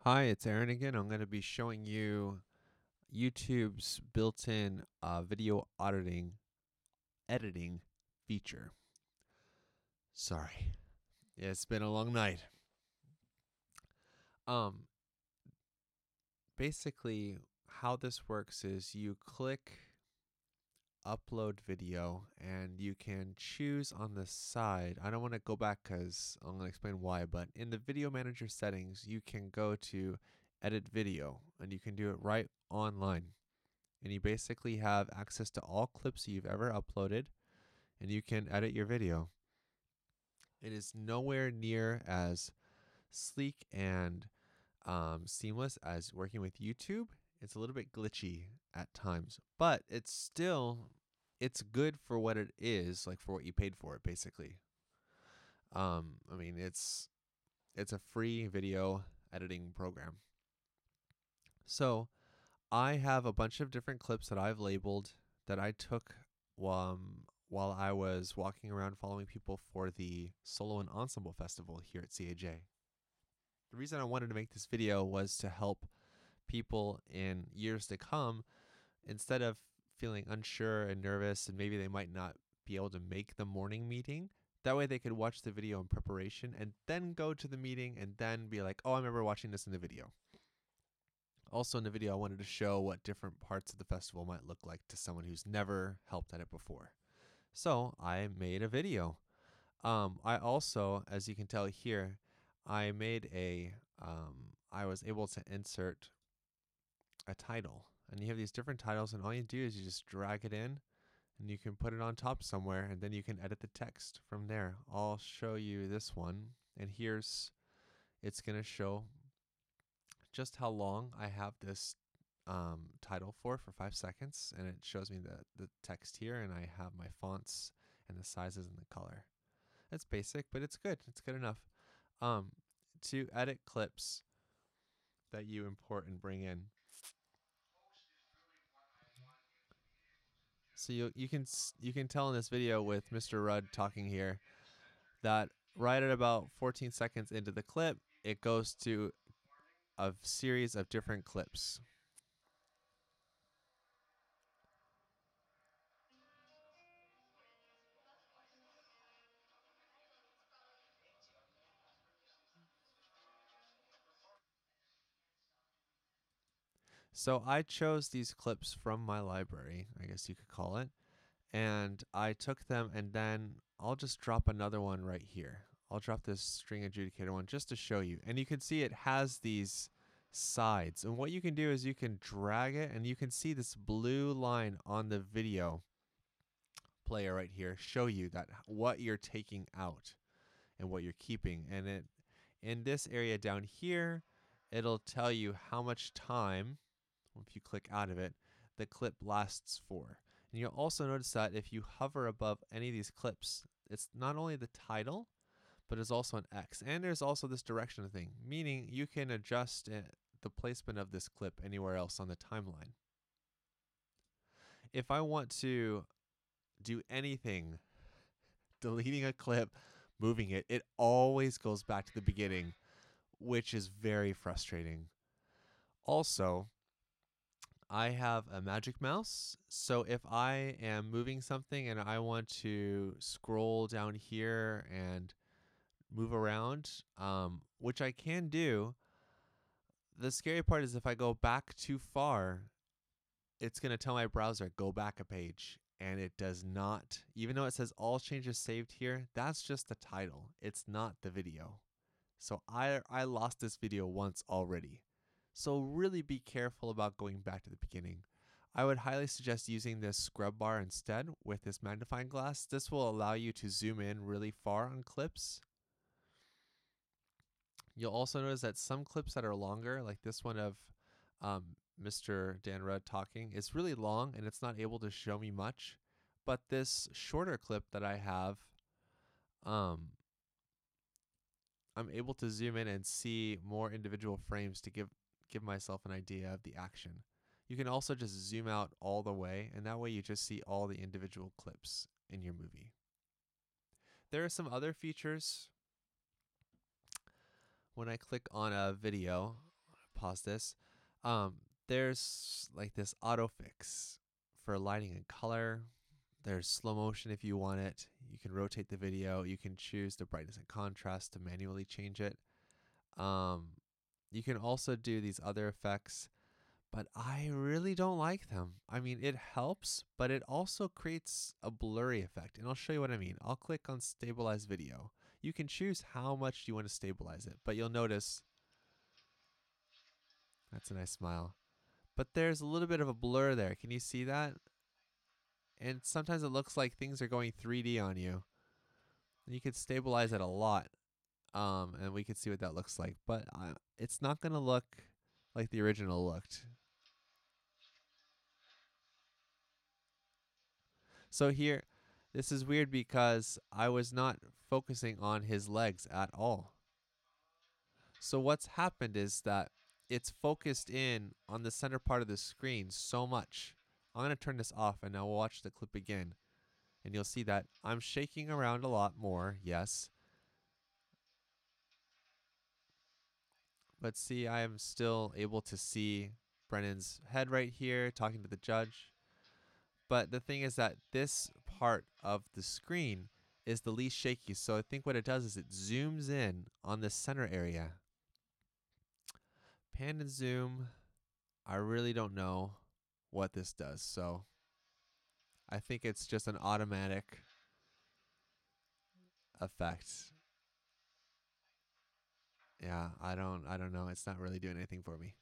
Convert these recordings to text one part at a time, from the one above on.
Hi, it's Aaron again. I'm going to be showing you YouTube's built-in video editing feature. Sorry, it's been a long night. Um, Basically, how this works is you click upload video and you can choose on the side. I don't want to go back because I'm going to explain why, but in the video manager settings, you can go to edit video and you can do it right online. And you basically have access to all clips you've ever uploaded and you can edit your video. It is nowhere near as sleek and seamless as working with YouTube. It's a little bit glitchy at times, but it's good for what it is, like for what you paid for it basically. I mean it's a free video editing program. So I have a bunch of different clips that I've labeled that I took while I was walking around following people for the Solo and Ensemble Festival here at CAJ. The reason I wanted to make this video was to help people in years to come, instead of feeling unsure and nervous and maybe they might not be able to make the morning meeting. That way they could watch the video in preparation and then go to the meeting and then be like, oh, I remember watching this in the video. Also in the video, I wanted to show what different parts of the festival might look like to someone who's never helped at it before. So I made a video. I also, as you can tell here, I made I was able to insert a title. And you have these different titles, and all you do is you just drag it in, and you can put it on top somewhere, and then you can edit the text from there. I'll show you this one, and it's going to show just how long I have this title for 5 seconds, and it shows me the text here, and I have my fonts and the sizes and the color. It's basic, but it's good. It's good enough. To edit clips that you import and bring in. So you can tell in this video with Mr. Rudd talking here that right at about 14 seconds into the clip, it goes to a series of different clips. So I chose these clips from my library, I guess you could call it, and I took them, and then I'll just drop another one right here. I'll drop this string adjudicator one just to show you. And you can see it has these sides. And what you can do is you can drag it, and you can see this blue line on the video player right here show you that what you're taking out and what you're keeping. And it in this area down here, it'll tell you how much time, if you click out of it, the clip lasts for. And you'll also notice that if you hover above any of these clips, it's not only the title, but it's also an X. And there's also this direction thing, meaning you can adjust the placement of this clip anywhere else on the timeline. If I want to do anything, deleting a clip, moving it, it always goes back to the beginning, which is very frustrating. Also, I have a magic mouse, so if I am moving something and I want to scroll down here and move around, which I can do, the scary part is if I go back too far, it's going to tell my browser, go back a page, and it does not. Even though it says all changes saved here, that's just the title. It's not the video. So I lost this video once already. So really be careful about going back to the beginning. I would highly suggest using this scrub bar instead with this magnifying glass. This will allow you to zoom in really far on clips. You'll also notice that some clips that are longer, like this one of Mr. Dan Rudd talking, is really long and it's not able to show me much. But this shorter clip that I have, I'm able to zoom in and see more individual frames to give myself an idea of the action. You can also just zoom out all the way, and that way you just see all the individual clips in your movie. There are some other features when I click on a video. pause this. There's like this autofix for lighting and color. There's slow motion if you want it. You can rotate the video. You can choose the brightness and contrast to manually change it. You can also do these other effects, but I really don't like them. I mean, it helps, but it also creates a blurry effect. And I'll show you what I mean. I'll click on stabilize video. You can choose how much you want to stabilize it, but you'll notice that's a nice smile. But there's a little bit of a blur there. Can you see that? And sometimes it looks like things are going 3D on you. You could stabilize it a lot, and we could see what that looks like. But it's not going to look like the original looked. So here, this is weird because I was not focusing on his legs at all. So what's happened is that it's focused in on the center part of the screen so much. I'm going to turn this off and now we'll watch the clip again. And you'll see that I'm shaking around a lot more, yes. But see, I am still able to see Brennan's head right here talking to the judge. But the thing is that this part of the screen is the least shaky. So I think what it does is it zooms in on the center area. Pan and zoom, I really don't know what this does. So I think it's just an automatic effect. Yeah, I don't know. It's not really doing anything for me.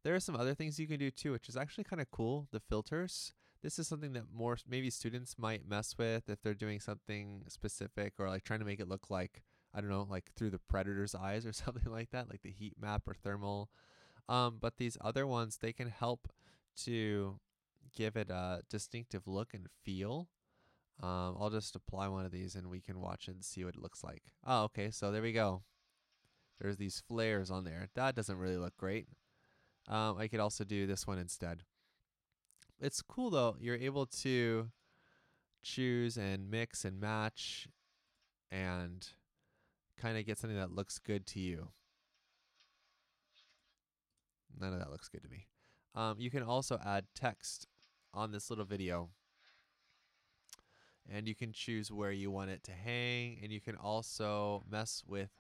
There are some other things you can do too, which is actually kind of cool. The filters. This is something that more maybe students might mess with if they're doing something specific or like trying to make it look like, I don't know, like through the predator's eyes or something like that, like the heat map or thermal. But these other ones, they can help to give it a distinctive look and feel. I'll just apply one of these and we can watch it and see what it looks like. Oh, okay, so there we go. There's these flares on there. That doesn't really look great. I could also do this one instead. It's cool though. You're able to choose and mix and match and kind of get something that looks good to you. None of that looks good to me. You can also add text on this little video. And you can choose where you want it to hang. And you can also mess with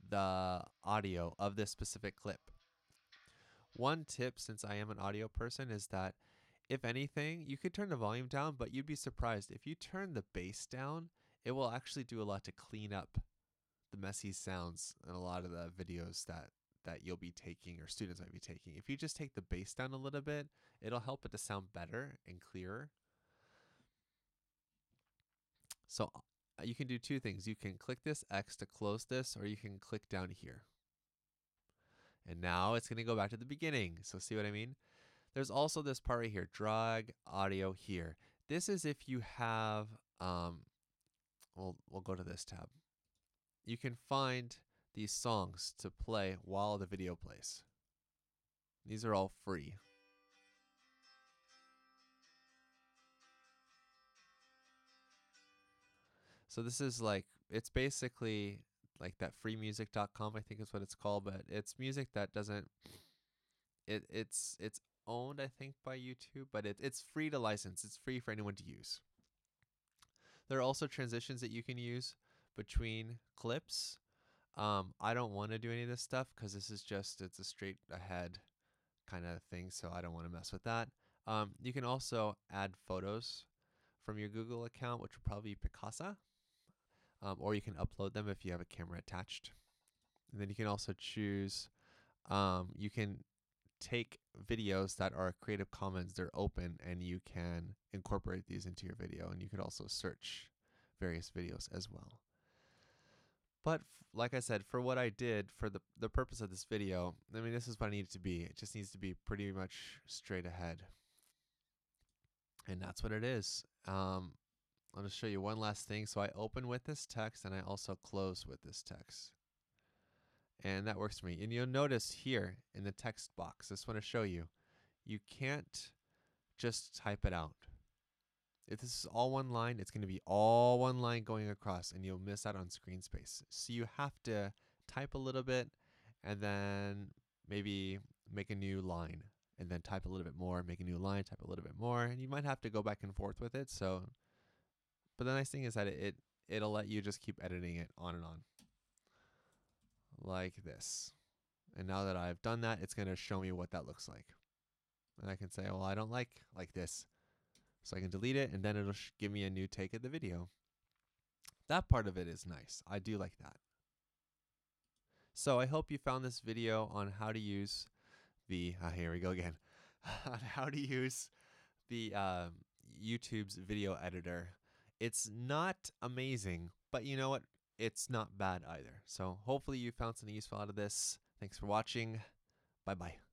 the audio of this specific clip. One tip, since I am an audio person, is that if anything, you could turn the volume down, but you'd be surprised. If you turn the bass down, it will actually do a lot to clean up the messy sounds in a lot of the videos that you'll be taking or students might be taking. If you just take the bass down a little bit, it'll help it to sound better and clearer. So you can do two things. You can click this X to close this, or you can click down here. And now it's going to go back to the beginning. So see what I mean? There's also this part right here, drag audio here. This is if you have, we'll go to this tab. You can find these songs to play while the video plays. These are all free. So this is like, it's basically like that freemusic.com, I think is what it's called, but it's music that doesn't, it's owned, I think, by YouTube, but it's free to license. It's free for anyone to use. There are also transitions that you can use between clips. I don't want to do any of this stuff because this is just, it's a straight ahead kind of thing, so I don't want to mess with that. You can also add photos from your Google account, which would probably be Picasa, or you can upload them if you have a camera attached. And then you can also choose, you can take videos that are Creative Commons, they're open, and you can incorporate these into your video, and you could also search various videos as well. But like I said, for what I did, for the purpose of this video, I mean, this is what I need it to be. It just needs to be pretty much straight ahead. And that's what it is. I'll just show you one last thing. So I open with this text and I also close with this text. And that works for me. And you'll notice here in the text box, I just want to show you, you can't just type it out. If this is all one line, it's going to be all one line going across and you'll miss out on screen space. So you have to type a little bit and then maybe make a new line, and then type a little bit more, make a new line, type a little bit more, and you might have to go back and forth with it. So, but the nice thing is that it'll let you just keep editing it on and on, like this. And now that I've done that, it's gonna show me what that looks like, and I can say, well, I don't like this, so I can delete it, and then it'll give me a new take of the video. That part of it is nice. I do like that. So I hope you found this video on how to use the, here we go again, on how to use the YouTube's video editor. It's not amazing, but you know what? It's not bad either. So hopefully you found something useful out of this. Thanks for watching. Bye-bye.